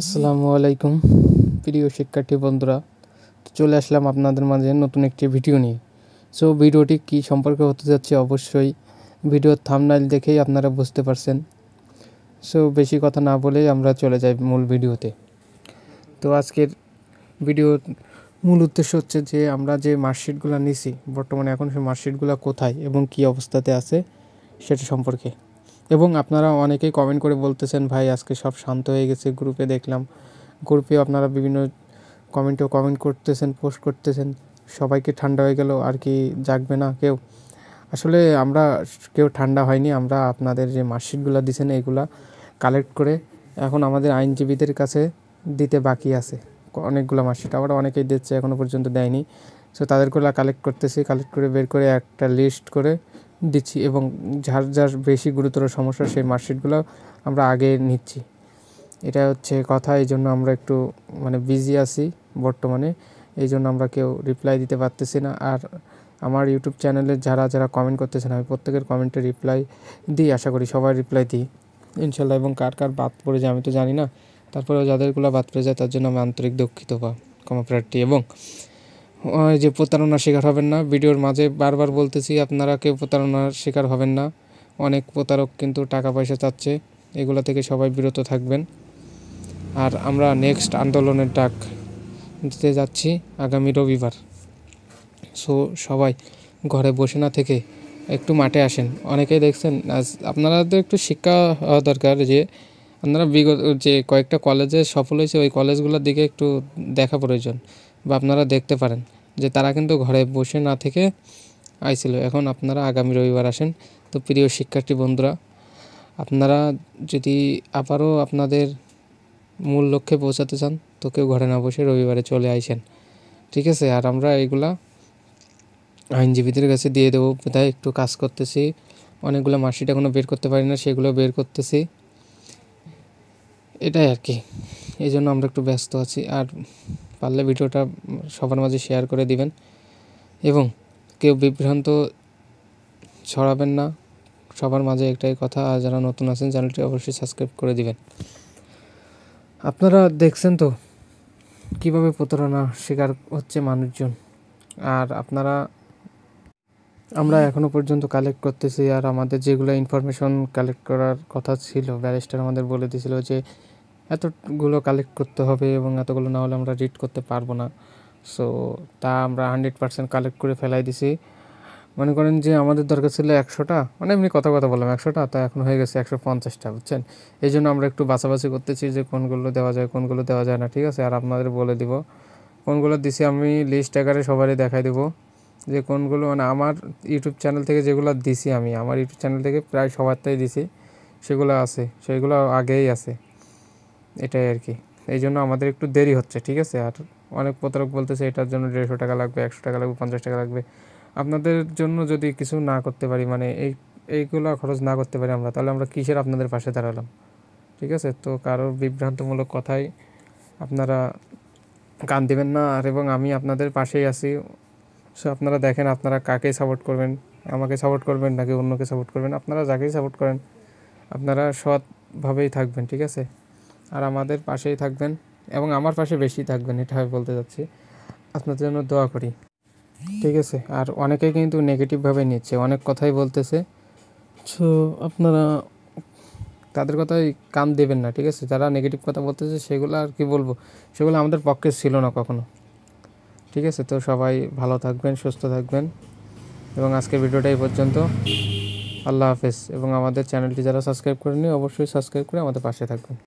আসসালামু আলাইকুম প্রিয় শিক্ষার্থী বন্ধুরা, চলে আসলাম আপনাদের মাঝে নতুন একটি ভিডিও নিয়ে। সো ভিডিওটি কী সম্পর্কে হতে যাচ্ছে অবশ্যই ভিডিওর থাম্বনেইল দেখেই আপনারা বুঝতে পারছেন। সো বেশি কথা না বলেই আমরা চলে যাই মূল ভিডিওতে। তো আজকের ভিডিওর মূল উদ্দেশ্য হচ্ছে যে আমরা যে মার্কশিটগুলো নিছি বর্তমানে এখন সেই মার্কশিটগুলো কোথায় এবং কী অবস্থাতে আছে সেটা সম্পর্কে। এবং আপনারা অনেকেই কমেন্ট করে বলতেছেন, ভাই আজকে সব শান্ত হয়ে গেছে, গ্রুপে দেখলাম, গ্রুপে আপনারা বিভিন্ন কমেন্ট করতেছেন, পোস্ট করতেছেন, সবাইকে ঠান্ডা হয়ে গেল আর কি, জাগবে না কেউ। আসলে আমরা কেউ ঠান্ডা হয়নি, আমরা আপনাদের যে মার্কশিটগুলো দিয়েছেন এগুলা কালেক্ট করে এখন আমাদের আইনজীবীদের কাছে দিতে বাকি আছে অনেকগুলো মার্কশিট, আবার অনেকেই দিচ্ছে এখনও পর্যন্ত দেয়নি। সো তাদেরগুলো কালেক্ট করতেছি, কালেক্ট করে বের করে একটা লিস্ট করে দিচ্ছি এবং যার যার বেশি গুরুতর সমস্যা সেই মার্কশিটগুলো আমরা আগে নিচ্ছি। এটা হচ্ছে কথা, এই জন্য আমরা একটু বিজি আছি বর্তমানে, এই জন্য আমরা কেউ রিপ্লাই দিতে পারতেছি না। আর আমার ইউটিউব চ্যানেলে যারা যারা কমেন্ট করতেছেন আমি প্রত্যেকের কমেন্টে রিপ্লাই দিই, আশা করি সবাই রিপ্লাই দিই ইনশাল্লাহ। এবং কার কার বাদ পড়ে যায় আমি তো জানি না, তারপরেও যাদেরগুলো বাদ পড়ে যায় তার জন্য আমি আন্তরিক দুঃখিত বা ক্ষমা প্রার্থী। এবং যে প্রতারণার শিকার হবেন না, ভিডিওর মাঝে বারবার বলতেছি আপনারা কেউ প্রতারণার শিকার হবেন না। অনেক প্রতারক কিন্তু টাকা পয়সা চাচ্ছে, এগুলো থেকে সবাই বিরত থাকবেন। আর আমরা নেক্সট আন্দোলনের ডাক দিতে যাচ্ছি আগামী রবিবার। সো সবাই ঘরে বসে না থেকে একটু মাঠে আসেন। অনেকেই দেখছেন, আপনারা তো একটু শিক্ষা হওয়া দরকার যে আপনারা বিগত যে কয়েকটা কলেজে সফল হয়েছে ওই কলেজগুলোর দিকে একটু দেখা প্রয়োজন, বা আপনারা দেখতে পারেন যে তারা কিন্তু ঘরে বসে না থেকে আইছিল। এখন আপনারা আগামী রবিবার আসেন। তো প্রিয় শিক্ষার্থী বন্ধুরা, আপনারা যদি আবারও আপনাদের মূল লক্ষ্যে পৌঁছাতে চান তো কেউ ঘরে না বসে রবিবারে চলে আইসেন, ঠিক আছে? আর আমরা এগুলা আইনজীবীদের কাছে দিয়ে দেবো, তাই একটু কাজ করতেছি। অনেকগুলো মার্কশিট এখনও বের করতে পারি না, সেগুলো বের করতেছি, এটাই আর কি। এই জন্য আমরা একটু ব্যস্ত আছি। আর পারলে ভিডিওটা সবার মাঝে শেয়ার করে দিবেন এবং কেউ বিভ্রান্ত ছড়াবেন না, সবার মাঝে একটাই কথা। আর যারা নতুন আছেন চ্যানেলটি অবশ্যই সাবস্ক্রাইব করে দিবেন। আপনারা দেখছেন তো কীভাবে প্রতারণা শিকার হচ্ছে মানুষজন। আর আমরা এখনও পর্যন্ত কালেক্ট করতেছি। আর আমাদের যেগুলো ইনফরমেশন কালেক্ট করার কথা ছিল, ব্যারিস্টার আমাদের বলে দিয়েছিল যে এতগুলো কালেক্ট করতে হবে এবং এতগুলো না হলে আমরা রিড করতে পারবো না। সো তা আমরা 100% কালেক্ট করে ফেলাই দিছি। মনে করেন যে আমাদের দরকার ছিল 100টা, এমনি কথা বললাম 100টা, তা এখন হয়ে গেছে 150টা, বুঝছেন? এই জন্য আমরা একটু বাছাবাছি করতেছি যে কোনগুলো দেওয়া যায় কোনগুলো দেওয়া যায় না, ঠিক আছে? আর আপনাদের বলে দিব কোনগুলো দিছি, আমি লিস্ট আকারে সবারই দেখাই দেবো যে কোনগুলো আমার ইউটিউব চ্যানেল থেকে যেগুলো দিছি, আমি আমার ইউটিউব চ্যানেল থেকে প্রায় সবারটাই দিছি, সেগুলো আছে, সেগুলো আগেই আছে, এটাই আর কি। এই জন্য আমাদের একটু দেরি হচ্ছে, ঠিক আছে? আর অনেক প্রতারক বলতেছে এটার জন্য 150 টাকা লাগবে, 100 টাকা লাগবে, 50 টাকা লাগবে। আপনাদের জন্য যদি কিছু না করতে পারি, এইগুলো খরচ না করতে পারি আমরা, তাহলে আমরা কিসের আপনাদের পাশে দাঁড়ালাম, ঠিক আছে? তো কারোর বিভ্রান্তমূলক কথায় আপনারা কান দিবেন না। আর এবং আমি আপনাদের পাশেই আছি। সো আপনারা দেখেন আপনারা কাকে সাপোর্ট করবেন, আমাকে সাপোর্ট করবেন নাকি অন্যকে সাপোর্ট করবেন। আপনারা যাকেই সাপোর্ট করেন আপনারা সৎভাবেই থাকবেন, ঠিক আছে? আর আমাদের পাশেই থাকবেন এবং আমার পাশে বেশি থাকবেন, এটা আমি বলতে চাচ্ছি। আপনাদের জন্য দোয়া করি, ঠিক আছে? আর অনেকেই কিন্তু নেগেটিভভাবে নিচ্ছে, অনেক কথাই বলতেছে। সো আপনারা তাদের কথাই কান দেবেন না, ঠিক আছে? যারা নেগেটিভ কথা বলতেছে সেগুলো আর কি বলবো, সেগুলো আমাদের পক্ষে ছিল না কখনো, ঠিক আছে? তো সবাই ভালো থাকবেন, সুস্থ থাকবেন এবং আজকের ভিডিওটা এই পর্যন্ত। আল্লাহ হাফেজ। এবং আমাদের চ্যানেলটি যারা সাবস্ক্রাইব করেননি অবশ্যই সাবস্ক্রাইব করে আমাদের পাশে থাকবেন।